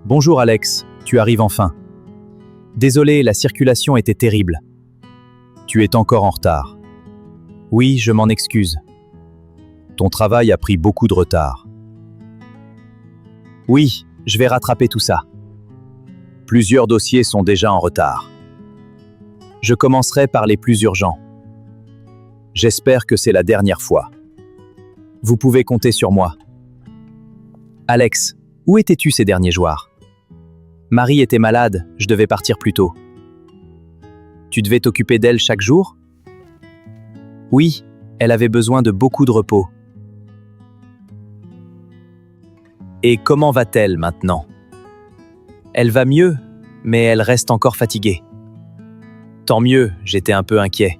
Bonjour Alex, tu arrives enfin. Désolé, la circulation était terrible. Tu es encore en retard. Oui, je m'en excuse. Ton travail a pris beaucoup de retard. Oui, je vais rattraper tout ça. Plusieurs dossiers sont déjà en retard. Je commencerai par les plus urgents. J'espère que c'est la dernière fois. Vous pouvez compter sur moi. Alex, où étais-tu ces derniers jours? Marie était malade, je devais partir plus tôt. Tu devais t'occuper d'elle chaque jour? Oui, elle avait besoin de beaucoup de repos. Et comment va-t-elle maintenant? Elle va mieux, mais elle reste encore fatiguée. Tant mieux, j'étais un peu inquiet.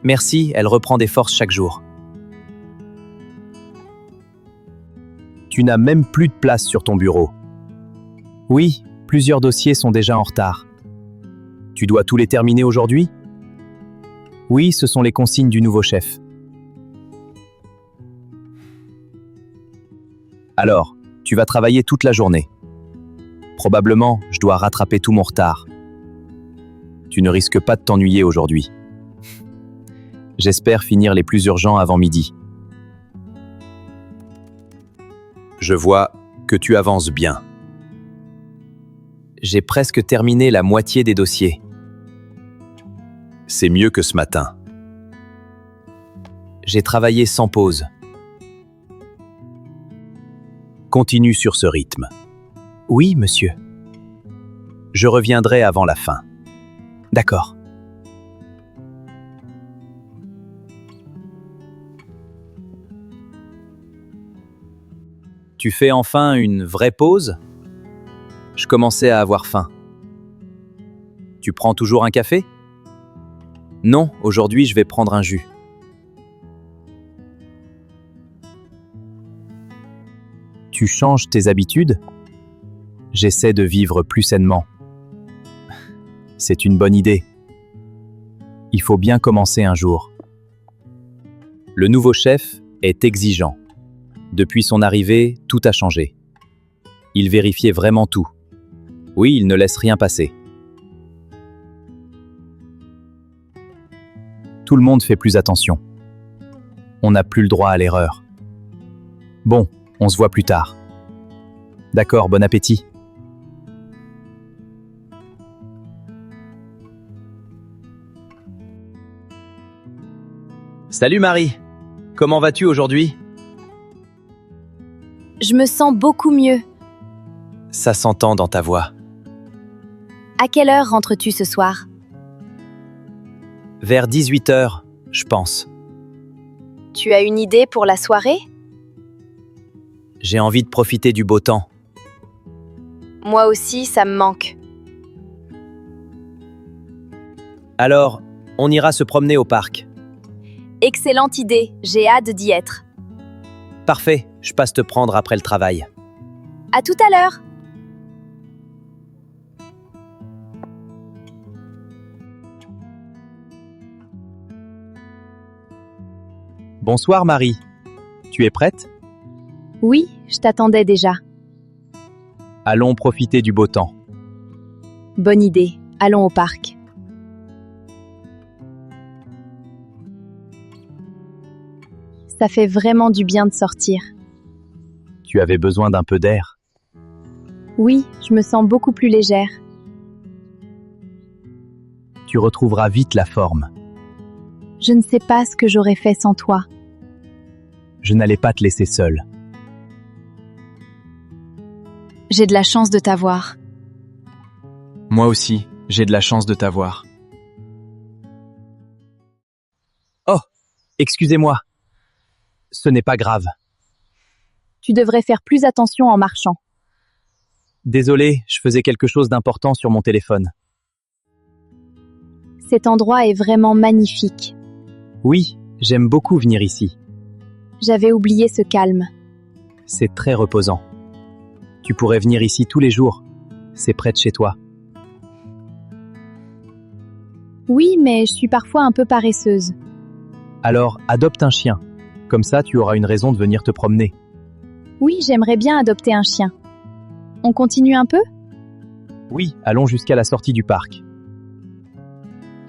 Merci, elle reprend des forces chaque jour. Tu n'as même plus de place sur ton bureau. Oui, plusieurs dossiers sont déjà en retard. Tu dois tous les terminer aujourd'hui? Oui, ce sont les consignes du nouveau chef. Alors, tu vas travailler toute la journée. Probablement, je dois rattraper tout mon retard. Tu ne risques pas de t'ennuyer aujourd'hui. J'espère finir les plus urgents avant midi. Je vois que tu avances bien. J'ai presque terminé la moitié des dossiers. C'est mieux que ce matin. J'ai travaillé sans pause. Continue sur ce rythme. Oui, monsieur. Je reviendrai avant la fin. D'accord. Tu fais enfin une vraie pause? Je commençais à avoir faim. Tu prends toujours un café? Non, aujourd'hui je vais prendre un jus. Tu changes tes habitudes? J'essaie de vivre plus sainement. C'est une bonne idée. Il faut bien commencer un jour. Le nouveau chef est exigeant. Depuis son arrivée, tout a changé. Il vérifiait vraiment tout. Oui, il ne laisse rien passer. Tout le monde fait plus attention. On n'a plus le droit à l'erreur. Bon, on se voit plus tard. D'accord, bon appétit. Salut Marie, comment vas-tu aujourd'hui? Je me sens beaucoup mieux. Ça s'entend dans ta voix. À quelle heure rentres-tu ce soir? Vers 18h, je pense. Tu as une idée pour la soirée? J'ai envie de profiter du beau temps. Moi aussi, ça me manque. Alors, on ira se promener au parc. Excellente idée, j'ai hâte d'y être. Parfait, je passe te prendre après le travail. À tout à l'heure. Bonsoir Marie. Tu es prête? Oui, je t'attendais déjà. Allons profiter du beau temps. Bonne idée, allons au parc. Ça fait vraiment du bien de sortir. Tu avais besoin d'un peu d'air. Oui, je me sens beaucoup plus légère. Tu retrouveras vite la forme. Je ne sais pas ce que j'aurais fait sans toi. Je n'allais pas te laisser seule. J'ai de la chance de t'avoir. Moi aussi, j'ai de la chance de t'avoir. Oh, excusez-moi. Ce n'est pas grave. Tu devrais faire plus attention en marchant. Désolé, je faisais quelque chose d'important sur mon téléphone. Cet endroit est vraiment magnifique. Oui, j'aime beaucoup venir ici. J'avais oublié ce calme. C'est très reposant. Tu pourrais venir ici tous les jours. C'est près de chez toi. Oui, mais je suis parfois un peu paresseuse. Alors, adopte un chien. Comme ça, tu auras une raison de venir te promener. Oui, j'aimerais bien adopter un chien. On continue un peu? Oui, allons jusqu'à la sortie du parc.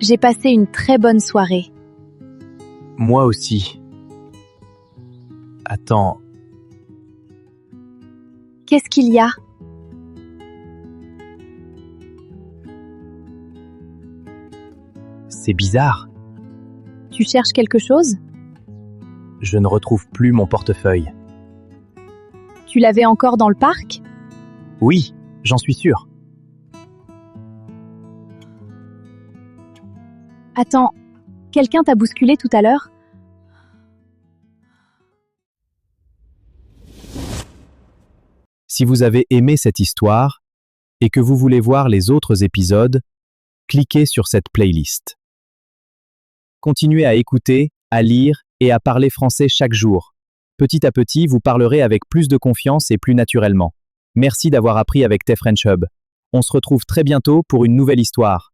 J'ai passé une très bonne soirée. Moi aussi. Attends, Qu'est-ce qu'il y a? c'est bizarre. Tu cherches quelque chose? Je ne retrouve plus mon portefeuille. Tu l'avais encore dans le parc? Oui, j'en suis sûr. Attends, quelqu'un t'a bousculé tout à l'heure? Si vous avez aimé cette histoire et que vous voulez voir les autres épisodes, cliquez sur cette playlist. Continuez à écouter, à lire et à parler français chaque jour. Petit à petit, vous parlerez avec plus de confiance et plus naturellement. Merci d'avoir appris avec TFrench Hub. On se retrouve très bientôt pour une nouvelle histoire.